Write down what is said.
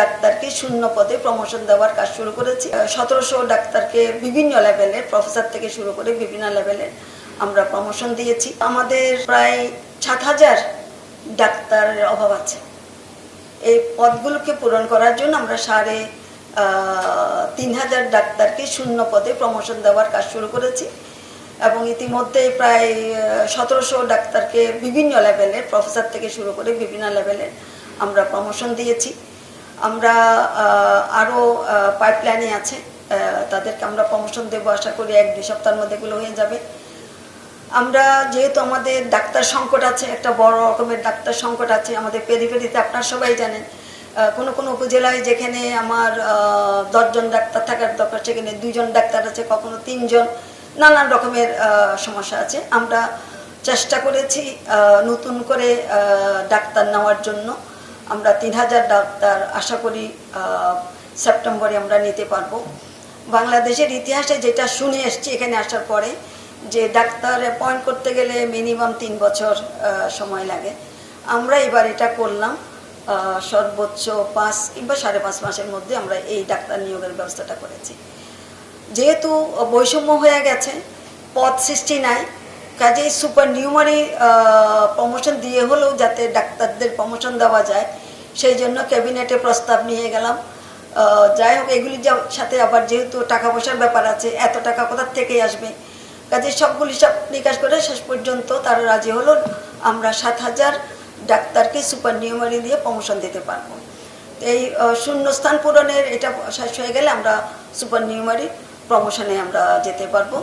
ডাক্তারকে শূন্য পদে প্রমোশন দেওয়ার কাজ শুরু করেছি। 1700 ডাক্তারকে বিভিন্ন লেভেলে, প্রফেসর থেকে শুরু করে বিভিন্ন লেভেলে আমরা প্রমোশন দিয়েছি। আমাদের প্রায় 7000 ডাক্তারের অভাব আছে। এই পদগুলোকে পূরণ করার জন্য আমরা 3500 ডাক্তারকে শূন্য পদে প্রমোশন দেওয়ার কাজ শুরু করেছি এবং ইতিমধ্যে প্রায় 1700 ডাক্তারকে বিভিন্ন লেভেলে, প্রফেসর থেকে শুরু করে বিভিন্ন লেভেলে আমরা প্রমোশন দিয়েছি। আমরা আরও পাইপলাইনে আছে, তাদেরকে আমরা প্রমোশন দেবো, আশা করি 1-2 সপ্তাহের মধ্যে এগুলো হয়ে যাবে। আমরা যেহেতু আমাদের ডাক্তার সংকট আছে, একটা বড় রকমের ডাক্তার সংকট আছে আমাদের পেরিফেরিতে, আপনারা সবাই জানেন। কোনো উপজেলায় যেখানে আমার 10 জন ডাক্তার থাকার দরকার সেখানে 2 জন ডাক্তার আছে, কখনো 3 জন, নানান রকমের সমস্যা আছে। আমরা চেষ্টা করেছি নতুন করে ডাক্তার নেওয়ার জন্য। আমরা 3000 ডাক্তার আশা করি সেপ্টেম্বরে আমরা নিতে পারবো। বাংলাদেশের ইতিহাসে যেটা শুনে এসছি এখানে আসার পরে, যে ডাক্তার অ্যাপয়েন্ট করতে গেলে মিনিমাম 3 বছর সময় লাগে। আমরা এবার এটা করলাম সর্বোচ্চ 5 কিংবা 5.5 মাসের মধ্যে আমরা এই ডাক্তার নিয়োগের ব্যবস্থাটা করেছি। যেহেতু বৈষম্য হয়ে গেছে, পদ সৃষ্টি নাই, কাজেই সুপার নিউমারি প্রমোশন দিয়ে হলেও যাতে ডাক্তারদের প্রমোশন দেওয়া যায় সেই জন্য ক্যাবিনেটে প্রস্তাব নিয়ে গেলাম। যাই হোক, এগুলির সাথে আবার যেহেতু টাকা পয়সার ব্যাপার আছে, এত টাকা কোথার থেকে আসবে, কাজেই সবগুলি সব নিকাশ করে শেষ পর্যন্ত তারা রাজি হলো আমরা 7000 ডাক্তারকে সুপার নিউমারি দিয়ে প্রমোশন দিতে পারবো। এই শূন্যস্থান পূরণের এটা শেষ হয়ে গেলে আমরা সুপার নিউমারি প্রমোশনে আমরা যেতে পারবো।